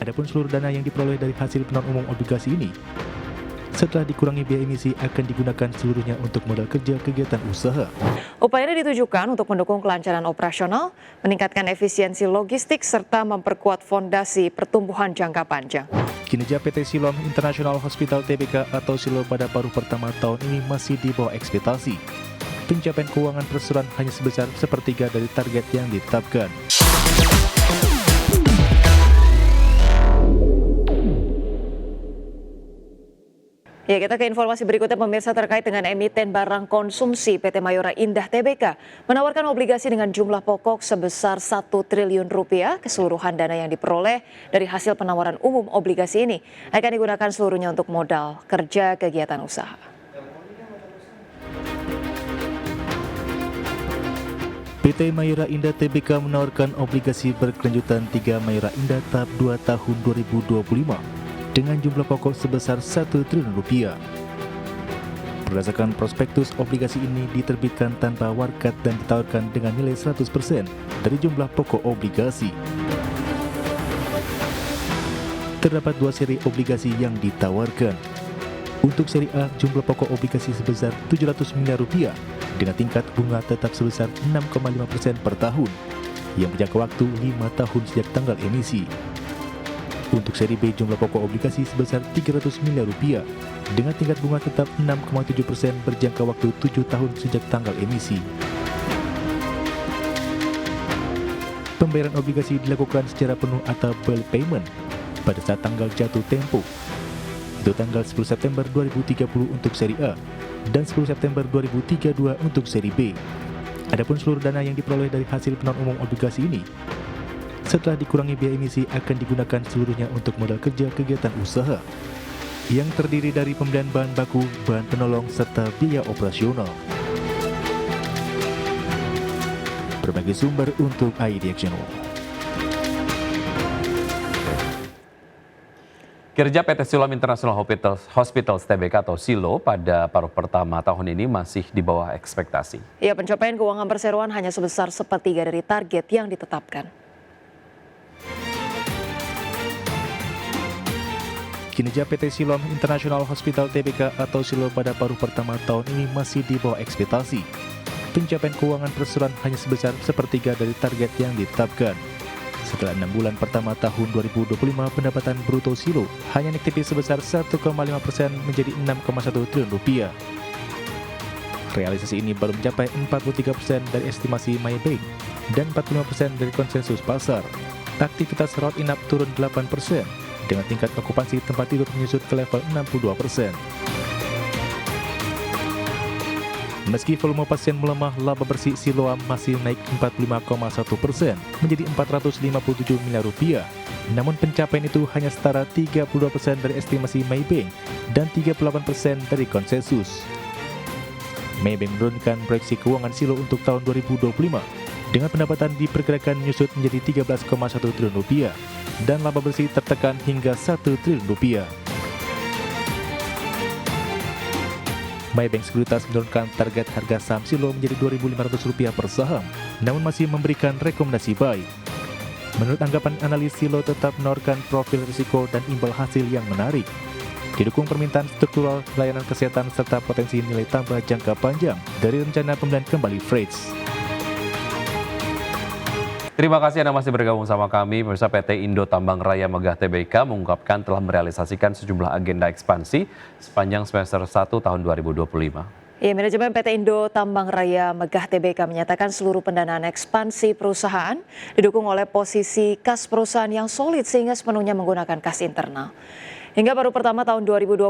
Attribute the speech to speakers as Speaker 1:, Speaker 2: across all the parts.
Speaker 1: Adapun seluruh dana yang diperoleh dari hasil penawaran umum obligasi ini, setelah dikurangi biaya emisi, akan digunakan seluruhnya untuk modal kerja kegiatan usaha.
Speaker 2: Upaya ini ditujukan untuk mendukung kelancaran operasional, meningkatkan efisiensi logistik, serta memperkuat fondasi pertumbuhan jangka panjang.
Speaker 1: Kinerja PT Siloam International Hospital Tbk atau Silo pada paruh pertama tahun ini masih di bawah ekspektasi. Pencapaian keuangan perseroan hanya sebesar sepertiga dari target yang ditetapkan.
Speaker 2: Ya, kita ke informasi berikutnya pemirsa terkait dengan emiten barang konsumsi PT Mayora Indah Tbk menawarkan obligasi dengan jumlah pokok sebesar 1 triliun rupiah. Keseluruhan dana yang diperoleh dari hasil penawaran umum obligasi ini akan digunakan seluruhnya untuk modal kerja kegiatan usaha.
Speaker 1: PT Mayora Indah Tbk menawarkan obligasi berkelanjutan 3 Mayora Indah tahap 2 tahun 2025 dengan jumlah pokok sebesar 1 triliun rupiah. Berdasarkan prospektus, obligasi ini diterbitkan tanpa warkat dan ditawarkan dengan nilai 100% dari jumlah pokok obligasi. Terdapat 2 seri obligasi yang ditawarkan. Untuk seri A, jumlah pokok obligasi sebesar 700 miliar rupiah dengan tingkat bunga tetap sebesar 6,5% per tahun yang berjangka waktu 5 tahun sejak tanggal emisi. Untuk seri B, jumlah pokok obligasi sebesar 300 miliar rupiah dengan tingkat bunga tetap 6,7% berjangka waktu 7 tahun sejak tanggal emisi. Pembayaran obligasi dilakukan secara penuh atau bulk payment pada saat tanggal jatuh tempo. Itu tanggal 10 September 2030 untuk seri A dan 10 September 2032 untuk seri B. Adapun seluruh dana yang diperoleh dari hasil penawaran umum obligasi ini, setelah dikurangi biaya emisi, akan digunakan seluruhnya untuk modal kerja kegiatan usaha yang terdiri dari pembelian bahan baku, bahan penolong, serta biaya operasional. Berbagai sumber untuk ID Action.
Speaker 3: Kinerja PT Siloam International Hospitals Tbk atau Silo pada paruh pertama tahun ini masih di bawah ekspektasi.
Speaker 2: Ya, pencapaian keuangan perseroan hanya sebesar sepertiga dari target yang ditetapkan.
Speaker 1: Kinerja PT Siloam International Hospital Tbk atau Silo pada paruh pertama tahun ini masih di bawah ekspektasi. Pencapaian keuangan perseroan hanya sebesar sepertiga dari target yang ditetapkan. Setelah 6 bulan pertama tahun 2025, pendapatan bruto Silo hanya naik tipis sebesar 1,5% menjadi 6,1 triliun rupiah. Realisasi ini baru mencapai 43% dari estimasi Maybank dan 45% dari konsensus pasar. Aktivitas rawat inap turun 8%. Dengan tingkat okupansi tempat tidur menyusut ke level 62%. Meski volume pasien melemah, laba bersih Siloam masih naik 45,1% menjadi 457 miliar rupiah. Namun pencapaian itu hanya setara 32% dari estimasi Maybank dan 38% dari konsensus. Maybank menurunkan proyeksi keuangan Silo untuk tahun 2025 dengan pendapatan diperkirakan menyusut menjadi 13,1 triliun rupiah dan laba bersih tertekan hingga 1 triliun rupiah. Maybank Sekuritas menurunkan target harga saham Silo menjadi Rp2.500 per saham, namun masih memberikan rekomendasi buy. Menurut anggapan analis, Silo tetap menawarkan profil risiko dan imbal hasil yang menarik. Didukung permintaan struktural, layanan kesehatan, serta potensi nilai tambah jangka panjang dari rencana pembelian kembali Freights.
Speaker 3: Terima kasih Anda masih bergabung sama kami. Pemirsa, PT Indo Tambang Raya Megah Tbk mengungkapkan telah merealisasikan sejumlah agenda ekspansi sepanjang semester 1 tahun 2025.
Speaker 2: Ya, manajemen PT Indo Tambang Raya Megah Tbk menyatakan seluruh pendanaan ekspansi perusahaan didukung oleh posisi kas perusahaan yang solid sehingga sepenuhnya menggunakan kas internal. Hingga baru pertama tahun 2025,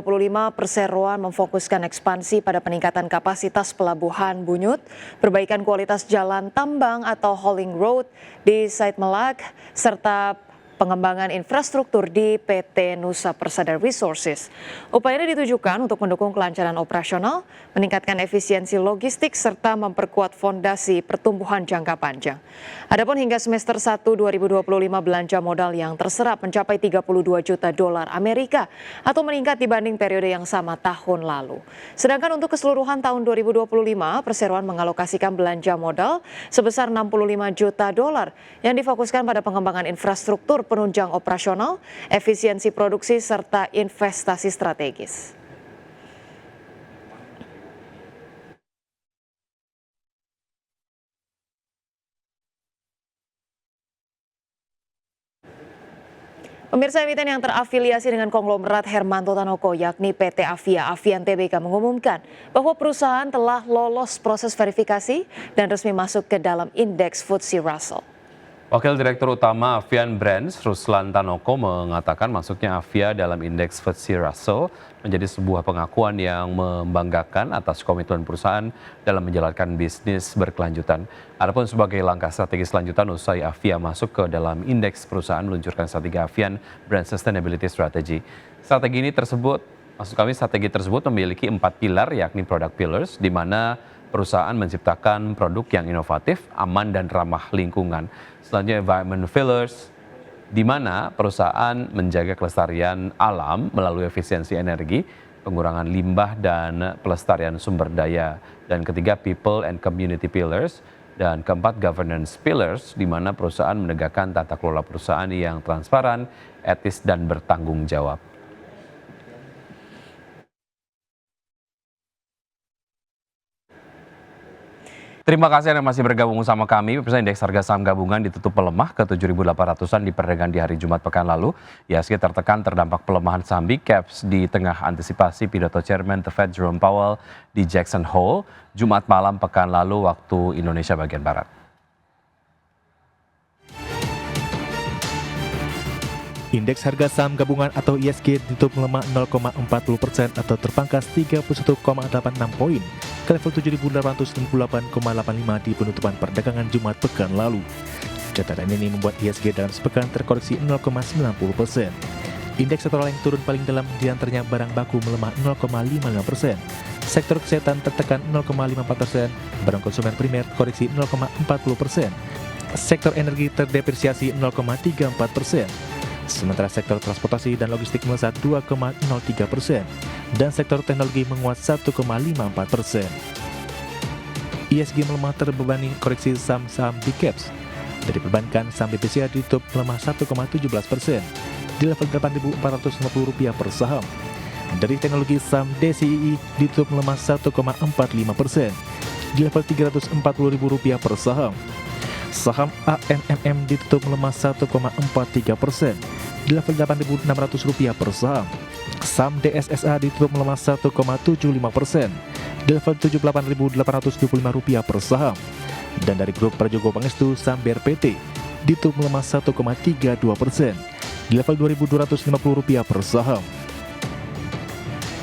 Speaker 2: perseroan memfokuskan ekspansi pada peningkatan kapasitas pelabuhan Bunyut, perbaikan kualitas jalan tambang atau hauling road di Site Melag, serta pengembangan infrastruktur di PT Nusa Persada Resources. Upaya ini ditujukan untuk mendukung kelancaran operasional, meningkatkan efisiensi logistik, serta memperkuat fondasi pertumbuhan jangka panjang. Adapun hingga semester 1 2025 belanja modal yang terserap mencapai 32 juta dolar Amerika atau meningkat dibanding periode yang sama tahun lalu. Sedangkan untuk keseluruhan tahun 2025, perseroan mengalokasikan belanja modal sebesar 65 juta dolar yang difokuskan pada pengembangan infrastruktur, penunjang operasional, efisiensi produksi, serta investasi strategis. Pemirsa, emiten yang terafiliasi dengan konglomerat Hermanto Tanoko yakni PT Avia Avian Tbk mengumumkan bahwa perusahaan telah lolos proses verifikasi dan resmi masuk ke dalam indeks FTSE Russell.
Speaker 3: Wakil Direktur Utama Avian Brands, Ruslan Tanoko, mengatakan masuknya Avia dalam indeks FTSE Russell menjadi sebuah pengakuan yang membanggakan atas komitmen perusahaan dalam menjalankan bisnis berkelanjutan. Adapun sebagai langkah strategi selanjutan usai Avia masuk ke dalam indeks, perusahaan meluncurkan strategi Avian Brand Sustainability Strategy. Strategi tersebut memiliki 4 pilar, yakni product pillars, di mana perusahaan menciptakan produk yang inovatif, aman, dan ramah lingkungan. Selanjutnya environment pillars, di mana perusahaan menjaga kelestarian alam melalui efisiensi energi, pengurangan limbah, dan pelestarian sumber daya. Dan ketiga, people and community pillars. Dan keempat, governance pillars, di mana perusahaan menegakkan tata kelola perusahaan yang transparan, etis, dan bertanggung jawab. Terima kasih Anda masih bergabung sama kami. Pemirsa, indeks harga saham gabungan ditutup melemah ke 7.800-an di perdagangan di hari Jumat pekan lalu. IHSG tertekan terdampak pelemahan saham big caps di tengah antisipasi pidato Chairman The Fed Jerome Powell di Jackson Hole Jumat malam pekan lalu waktu Indonesia bagian Barat.
Speaker 1: Indeks harga saham gabungan atau IHSG ditutup melemah 0,40% atau terpangkas 31,86 poin ke level 7.898,85 di penutupan perdagangan Jumat pekan lalu. Catatan ini membuat IHSG dalam sepekan terkoreksi 0,90%. Indeks sektoral yang turun paling dalam diantaranya barang baku melemah 0,55%, sektor kesehatan tertekan 0,54%, barang konsumen primer koreksi 0,40%, sektor energi terdepresiasi 0,34%. Sementara sektor transportasi dan logistik melesat 2,03% dan sektor teknologi menguat 1,54%. IHSG melemah terbebani koreksi saham-saham big caps. Dari perbankan, saham BPCA ditutup melemah 1,17% di level Rp8.450 per saham. Dari teknologi, saham DCII ditutup melemah 1,45% di level Rp340.000 per saham. Saham ANMM ditutup melemah 1,43% di level Rp8.600 per saham. Saham DSSA ditutup melemah 1,75% di level Rp78.825 per saham. Dan dari grup Prajogo Pangestu, saham BRPT ditutup melemah 1,32% di level Rp2.250 per saham.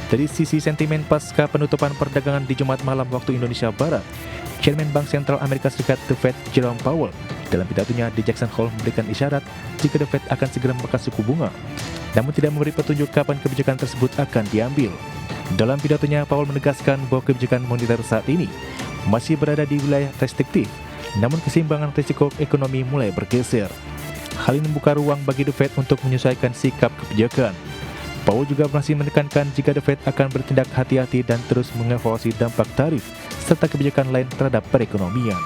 Speaker 1: Dari sisi sentimen pasca penutupan perdagangan di Jumat malam waktu Indonesia Barat, Chairman Bank Sentral Amerika Serikat The Fed Jerome Powell dalam pidatonya di Jackson Hole memberikan isyarat jika The Fed akan segera memangkas suku bunga, namun tidak memberi petunjuk kapan kebijakan tersebut akan diambil. Dalam pidatonya, Powell menegaskan bahwa kebijakan moneter saat ini masih berada di wilayah restriktif, namun keseimbangan risiko ekonomi mulai bergeser. Hal ini membuka ruang bagi The Fed untuk menyesuaikan sikap kebijakan. Powell juga masih menekankan jika The Fed akan bertindak hati-hati dan terus mengevaluasi dampak tarif serta kebijakan lain terhadap perekonomian.